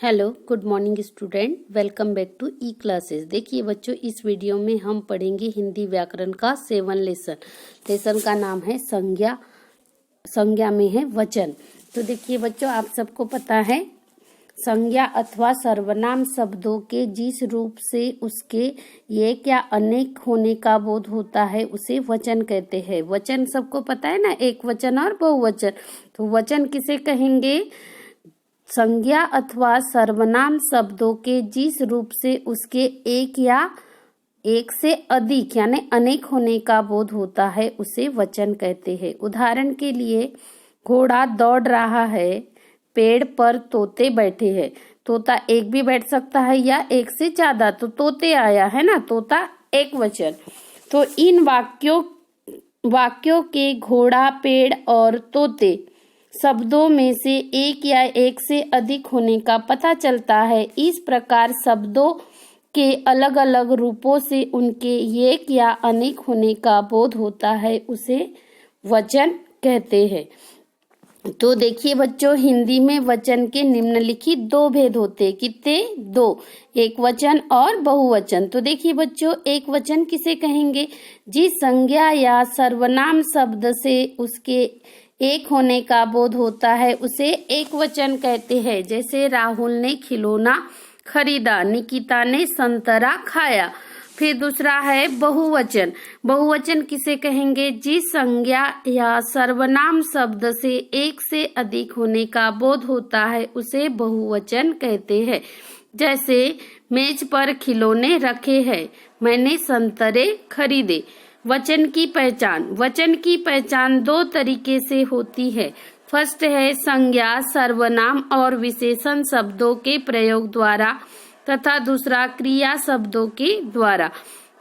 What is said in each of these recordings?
Hello good morning student, welcome back to e classes. देखिए बच्चों, इस वीडियो में हम पढ़ेंगे हिंदी व्याकरण का 7 लेसन का नाम है संज्ञा। संज्ञा में है वचन। तो देखिए बच्चों, आप सबको पता है संज्ञा अथवा सर्वनाम शब्दों के जिस रूप से उसके एक या अनेक होने का बोध होता है उसे वचन कहते हैं। वचन सबको पता है ना, एक वचन और बहुवचन। तो वचन किसे कहेंगे? संज्ञा अथवा सर्वनाम शब्दों के जिस रूप से उसके एक या एक से अधिक यानी अनेक होने का बोध होता है उसे वचन कहते हैं। उदाहरण के लिए, घोड़ा दौड़ रहा है, पेड़ पर तोते बैठे हैं। तोता एक भी बैठ सकता है या एक से ज्यादा, तो तोते आया है ना, तोता एक वचन। तो इन वाक्यों के घोड़ा, पेड़ और तोते शब्दों में से एक या एक से अधिक होने का पता चलता है। इस प्रकार शब्दों के अलग अलग रूपों से उनके एक या अनेक होने का बोध होता है, उसे वचन कहते हैं। तो देखिए बच्चों, हिंदी में वचन के निम्नलिखित दो भेद होते हैं। कितने? दो, एक वचन और बहुवचन। तो देखिए बच्चों, एक वचन किसे कहेंगे? जिस संज्ञा या सर्वनाम शब्द से उसके एक होने का बोध होता है उसे एक वचन कहते हैं। जैसे राहुल ने खिलौना खरीदा, निकिता ने संतरा खाया। फिर दूसरा है बहुवचन। बहुवचन किसे कहेंगे? जिस संज्ञा या सर्वनाम शब्द से एक से अधिक होने का बोध होता है उसे बहुवचन कहते हैं। जैसे मेज पर खिलौने रखे हैं, मैंने संतरे खरीदे। वचन की पहचान। वचन की पहचान दो तरीके से होती है। फर्स्ट है संज्ञा, सर्वनाम और विशेषण शब्दों के प्रयोग द्वारा तथा दूसरा क्रिया शब्दों के द्वारा।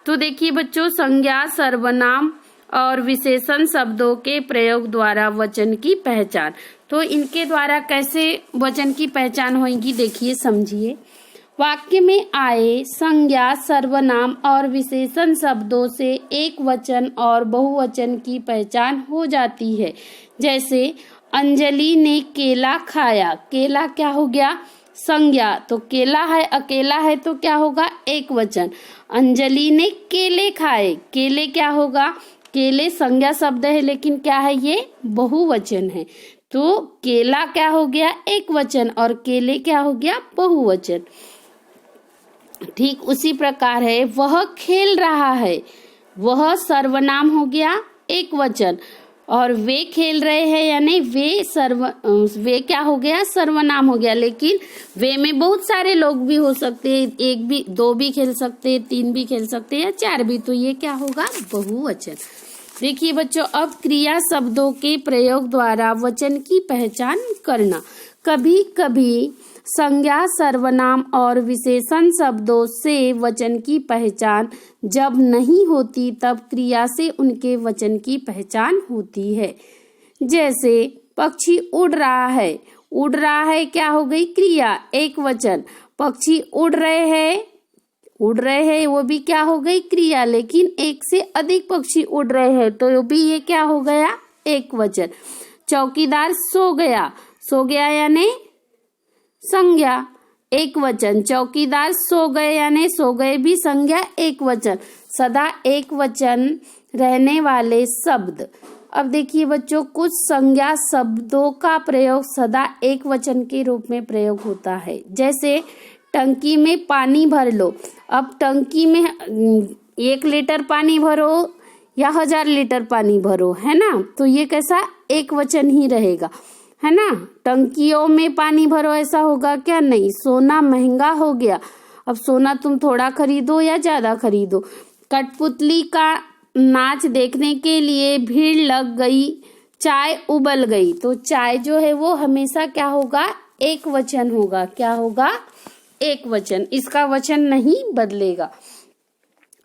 तो देखिए बच्चों, संज्ञा, सर्वनाम और विशेषण शब्दों के प्रयोग द्वारा वचन की पहचान। तो इनके द्वारा कैसे वचन की पहचान होगी, देखिए समझिए। वाक्य में आए संज्ञा, सर्वनाम और विशेषण शब्दों से एक वचन और बहुवचन की पहचान हो जाती है। जैसे अंजलि ने केला खाया। केला क्या हो गया? संज्ञा। तो केला है, अकेला है तो क्या होगा? एक वचन। अंजलि ने केले खाए। केले क्या होगा? केले संज्ञा शब्द है लेकिन क्या है ये? बहुवचन है। तो केला क्या हो गया? एक वचन और केले क्या हो गया? बहुवचन। ठीक उसी प्रकार है वह खेल रहा है। वह सर्वनाम हो गया, एक वचन, और वे खेल रहे हैं यानी वे क्या हो गया? सर्वनाम हो गया। लेकिन वे में बहुत सारे लोग भी हो सकते हैं, एक भी, दो भी खेल सकते हैं, तीन भी खेल सकते हैं या चार भी, तो ये क्या होगा? बहुवचन। देखिए बच्चों, अब क्रिया शब्दों के प्रयोग द्वारा वचन की पहचान करना। कभी कभी संज्ञा, सर्वनाम और विशेषण शब्दों से वचन की पहचान जब नहीं होती तब क्रिया से उनके वचन की पहचान होती है। जैसे पक्षी उड़ रहा है। उड़ रहा है क्या हो गई? क्रिया, एक वचन। पक्षी उड़ रहे हैं वो भी क्या हो गई? क्रिया, लेकिन एक से अधिक पक्षी उड़ रहे हैं तो वो भी ये क्या हो गया? एक वचन। चौकीदार सो गया। सो गया यानी संज्ञा, एक वचन। चौकीदार सो गए यानी सो गए भी संज्ञा, एक वचन। सदा एक वचन रहने वाले शब्द। अब देखिए बच्चों, कुछ संज्ञा शब्दों का प्रयोग सदा एक वचन के रूप में प्रयोग होता है। जैसे टंकी में पानी भर लो। अब टंकी में 1 लीटर पानी भरो या 1000 लीटर पानी भरो, है ना, तो ये कैसा? एक वचन ही रहेगा, है ना। टंकियों में पानी भरो ऐसा होगा क्या? नहीं। सोना महंगा हो गया। अब सोना तुम थोड़ा खरीदो या ज्यादा खरीदो। कठपुतली का नाच देखने के लिए भीड़ लग गई। चाय उबल गई। तो चाय जो है वो हमेशा क्या होगा? एक वचन होगा। क्या होगा? एक वचन। इसका वचन नहीं बदलेगा।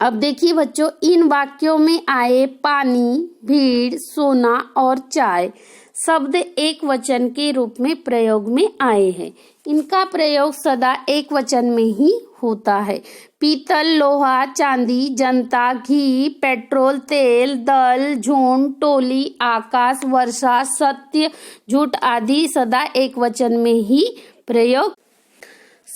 अब देखिए बच्चों, इन वाक्यों में आए पानी, भीड़, सोना और चाय शब्द एक वचन के रूप में प्रयोग में आए हैं। इनका प्रयोग सदा एक वचन में ही होता है। पीतल, लोहा, चांदी, जनता, घी, पेट्रोल, तेल, दल, झुंड, टोली, आकाश, वर्षा, सत्य, झूठ आदि सदा एक वचन में ही प्रयोग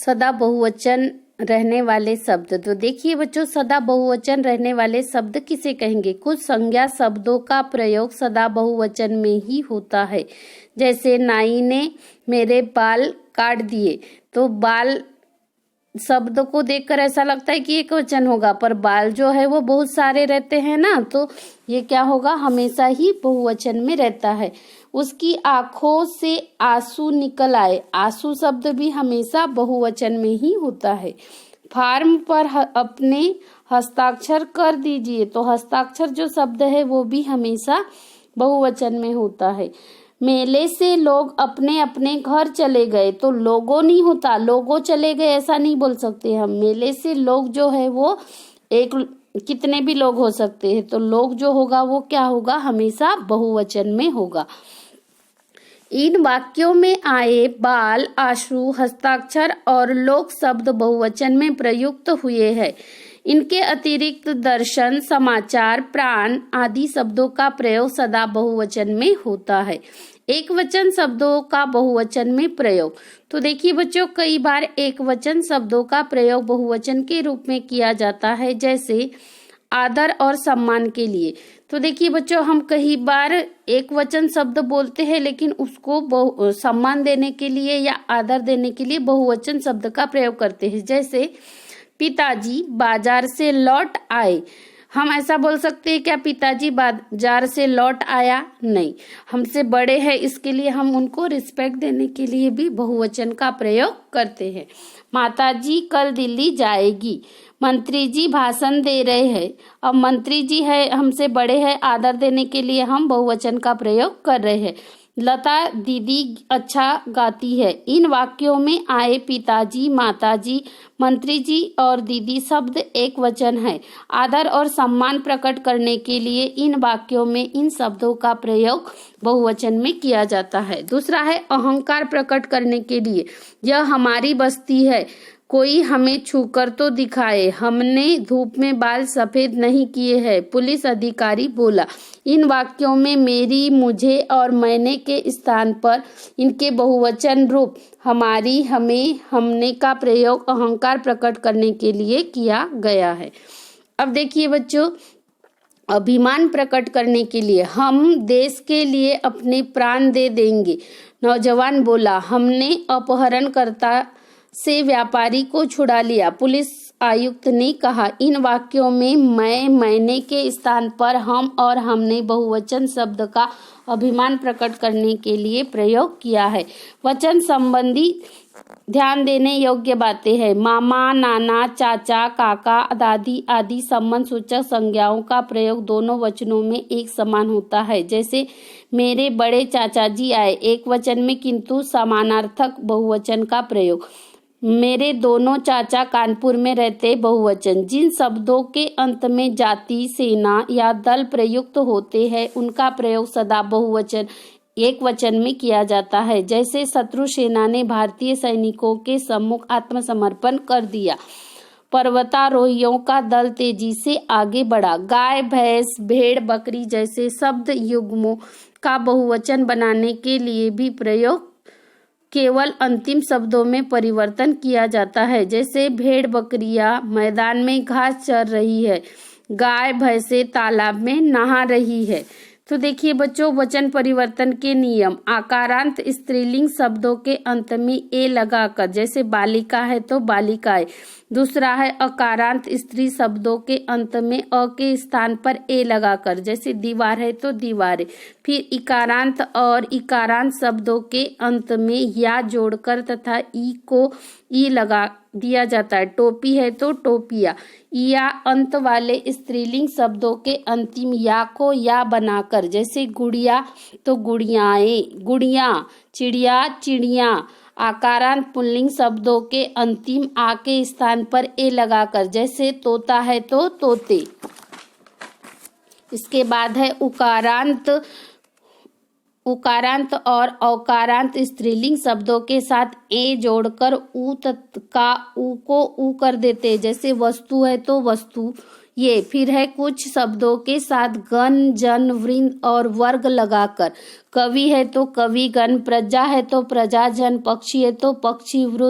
सदा बहुवचन रहने वाले शब्द। तो देखिए बच्चों, सदा बहुवचन रहने वाले शब्द किसे कहेंगे? कुछ संज्ञा शब्दों का प्रयोग सदा बहुवचन में ही होता है। जैसे नाई ने मेरे बाल काट दिए, तो बाल शब्द को देखकर ऐसा लगता है कि एक वचन होगा, पर बाल जो है वो बहुत सारे रहते हैं ना, तो ये क्या होगा? हमेशा ही बहुवचन में रहता है। उसकी आंखों से आंसू निकल आए, आंसू शब्द भी हमेशा बहुवचन में ही होता है। फॉर्म पर अपने हस्ताक्षर कर दीजिए, तो हस्ताक्षर जो शब्द है वो भी हमेशा बहुवचन में होता है। मेले से लोग अपने अपने घर चले गए, तो लोगों नहीं होता, लोगों चले गए ऐसा नहीं बोल सकते हम। मेले से लोग जो है वो कितने भी लोग हो सकते हैं, तो लोग जो होगा वो क्या होगा? हमेशा बहुवचन में होगा। इन वाक्यों में आए बाल, आंसू, हस्ताक्षर और लोग शब्द बहुवचन में प्रयुक्त हुए हैं। इनके अतिरिक्त दर्शन, समाचार, प्राण आदि शब्दों का प्रयोग सदा बहुवचन में होता है। एक वचन शब्दों का बहुवचन में प्रयोग। तो देखिए बच्चों, कई बार एक वचन शब्दों का प्रयोग बहुवचन के रूप में किया जाता है, जैसे आदर और सम्मान के लिए। तो देखिए बच्चों, हम कई बार एक वचन शब्द बोलते हैं, लेकिन उसको सम्मान देने के लिए या आदर देने के लिए बहुवचन शब्द का प्रयोग करते हैं। जैसे पिताजी बाजार से लौट आए, हम ऐसा बोल सकते हैं क्या पिताजी बाजार से लौट आया? नहीं, हमसे बड़े हैं इसके लिए हम उनको रिस्पेक्ट देने के लिए भी बहुवचन का प्रयोग करते हैं। माताजी कल दिल्ली जाएगी, मंत्री जी भाषण दे रहे हैं। अब मंत्री जी है, हमसे बड़े हैं, आदर देने के लिए हम बहुवचन का प्रयोग कर रहे हैं। लता दीदी अच्छा गाती है। इन वाक्यों में आए पिताजी, माताजी, मंत्री जी और दीदी शब्द एक वचन है। आदर और सम्मान प्रकट करने के लिए इन वाक्यों में इन शब्दों का प्रयोग बहुवचन में किया जाता है। दूसरा है अहंकार प्रकट करने के लिए। यह हमारी बस्ती है, कोई हमें छूकर तो दिखाए, हमने धूप में बाल सफेद नहीं किए हैं, पुलिस अधिकारी बोला। इन वाक्यों में मेरी, मुझे और मैंने के स्थान पर इनके बहुवचन रूप हमारी, हमें, हमने का प्रयोग अहंकार प्रकट करने के लिए किया गया है। अब देखिए बच्चों, अभिमान प्रकट करने के लिए, हम देश के लिए अपने प्राण दे देंगे। नौजवान बोला, हमने अपहरणकर्ता से व्यापारी को छुड़ा लिया, पुलिस आयुक्त ने कहा। इन वाक्यों में मैं, मैंने के स्थान पर हम और हमने बहुवचन शब्द का अभिमान प्रकट करने के लिए प्रयोग किया है। वचन संबंधी ध्यान देने योग्य बातें हैं। मामा, नाना, चाचा, काका, दादी आदि संबंध सूचक संज्ञाओं का प्रयोग दोनों वचनों में एक समान होता है। जैसे मेरे बड़े चाचा जी आए, एक वचन में, किंतु समानार्थक बहुवचन का प्रयोग। मेरे दोनों चाचा कानपुर में रहते, बहुवचन। जिन शब्दों के अंत में जाति, सेना या दल प्रयुक्त होते हैं उनका प्रयोग सदा बहुवचन एक वचन में किया जाता है। जैसे शत्रु सेना ने भारतीय सैनिकों के सम्मुख आत्मसमर्पण कर दिया। पर्वतारोहियों का दल तेजी से आगे बढ़ा। गाय, भैंस, भेड़, बकरी जैसे शब्द युग्मों का बहुवचन बनाने के लिए भी प्रयोग केवल अंतिम शब्दों में परिवर्तन किया जाता है। जैसे भेड़ बकरियां मैदान में घास चर रही है, गाय भैंसे तालाब में नहा रही है। तो देखिए बच्चों, वचन परिवर्तन के नियम। आकारांत स्त्रीलिंग शब्दों के अंत में ए लगाकर, जैसे बालिका है तो बालिकाएं। दूसरा है अकारांत स्त्री शब्दों के अंत में अ के स्थान पर ए लगाकर, जैसे दीवार है तो दीवारें। फिर इकारांत और इकारांत शब्दों के अंत में या जोड़कर तथा ई को ई लगा दिया जाता है। टोपी है तो टोपिया। या अंत वाले स्त्रीलिंग शब्दों के अंतिम या को या बनाकर, जैसे गुड़िया तो गुड़ियाएं, गुड़िया, चिड़िया, चिड़िया। आकारांत पुल्लिंग शब्दों के अंतिम आ के स्थान पर ए लगाकर, जैसे तोता है तो तोते। इसके बाद है उकारांत और औकारांत स्त्रीलिंग शब्दों के साथ ए जोड़कर ऊ का ऊ को ऊ कर देते, जैसे वस्तु है तो वस्तु ये। फिर है कुछ शब्दों के साथ गण, जन, वृंद और वर्ग लगाकर, कवि है तो कविगण, प्रजा है तो प्रजाजन, पक्षी है तो पक्षी वृंद।